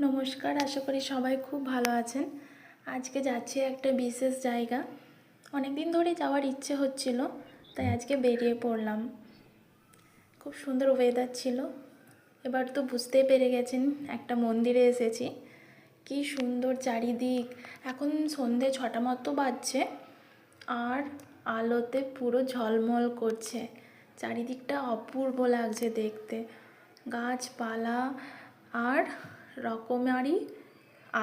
নমস্কার, আশা করি সবাই খুব ভালো আছেন। আজকে যাচ্ছি একটা বিশেষ জায়গা। অনেক দিন ধরেই যাওয়ার ইচ্ছে হচ্ছিল, তাই আজকে বেরিয়ে পড়লাম। খুব সুন্দর ওয়েদার ছিল। এবার তো বুঝতেই পেরে গেছেন একটা মন্দিরে এসেছি। কি সুন্দর চারিদিক। এখন সন্ধে 6টা মতো বাজছে আর আলোতে পুরো ঝলমল করছে। চারিদিকটা অপূর্ব লাগছে দেখতে। গাছপালা আর রকমারি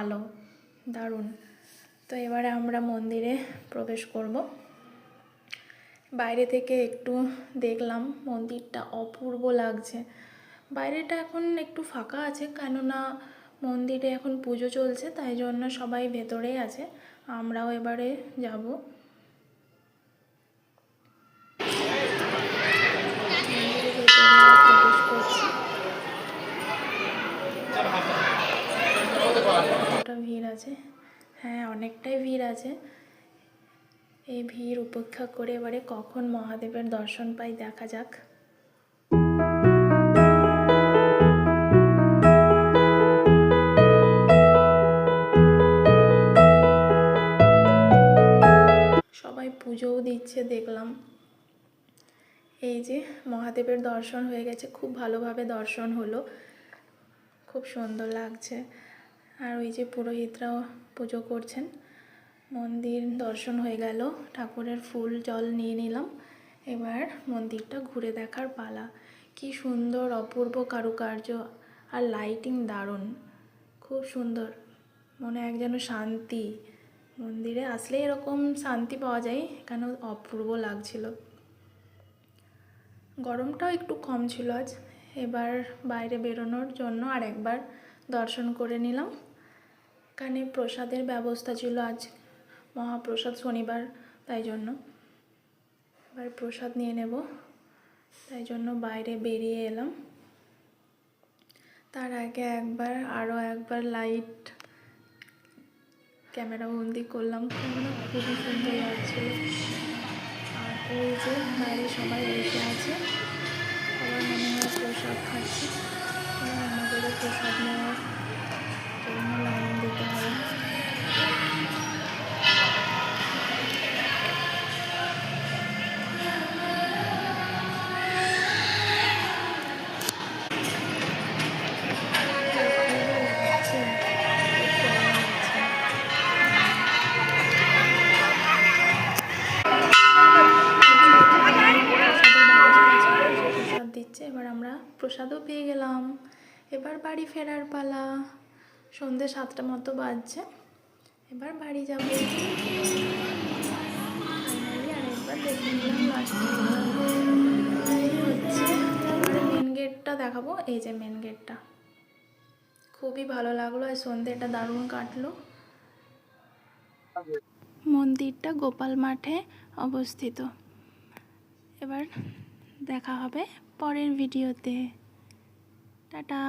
আলো, দারুণ। তো এবারে আমরা মন্দিরে প্রবেশ করব। বাইরে থেকে একটু দেখলাম, মন্দিরটা অপূর্ব লাগছে। বাইরেটা এখন একটু ফাঁকা আছে, কেননা মন্দিরে এখন পুজো চলছে, তাই জন্য সবাই ভেতরেই আছে। আমরাও এবারে যাব। প্রবেশ করছি। কতটা ভিড় আছে? হ্যাঁ, অনেকটাই ভিড় আছে। এই ভিড় উপেক্ষা করে এবারে কখন মহাদেবের দর্শন পাই দেখা যাক। সবাই পুজোও দিচ্ছে দেখলাম। এই যে মহাদেবের দর্শন হয়ে গেছে, খুব ভালোভাবে দর্শন হলো, খুব সুন্দর লাগছে। আর ওই যে পুরোহিতরাও পুজো করছেন। মন্দির দর্শন হয়ে গেল, ঠাকুরের ফুল জল নিয়ে নিলাম। এবার মন্দিরটা ঘুরে দেখার পালা। কি সুন্দর অপূর্ব কারুকার্য আর লাইটিং দারুণ, খুব সুন্দর। মনে এক যেন শান্তি। মন্দিরে আসলে এরকম শান্তি পাওয়া যায়, কেন অপূর্ব লাগছিল। গরমটাও একটু কম ছিল আজ। এবার বাইরে বেরোনোর জন্য আর একবার দর্শন করে নিলাম। এখানে প্রসাদের ব্যবস্থা ছিল, আজ মহাপ্রসাদ শনিবার, তাই জন্য এবার প্রসাদ নিয়ে নেব, তাই জন্য বাইরে বেরিয়ে এলাম। তার আগে আরও একবার লাইট ক্যামেরা বন্দি করলাম, খুবই সুন্দর লাগছিল। আর ওই যে বাইরে সবাই বসে আছে, সবাই মনে হয় প্রসাদ খাচ্ছে। আমাদেরও প্রসাদ নেওয়ার জন্য লাইন দিতে হবে। দিচ্ছে, এবার আমরা প্রসাদও পেয়ে গেলাম। এবার বাড়ি ফেরার পালা। সন্ধ্যে 7টা মতো বাজছে, এবার বাড়ি যাব। আর একবার দেখে নিলাম লাস্টে হচ্ছে। এবারে মেন গেটটা দেখাবো। এই যে মেন গেটটা, খুবই ভালো লাগলো। আর সন্ধ্যেটা দারুণ কাটলো। মন্দিরটা গোপাল মাঠে অবস্থিত। এবার দেখা হবে পরের ভিডিওতে। টাটা।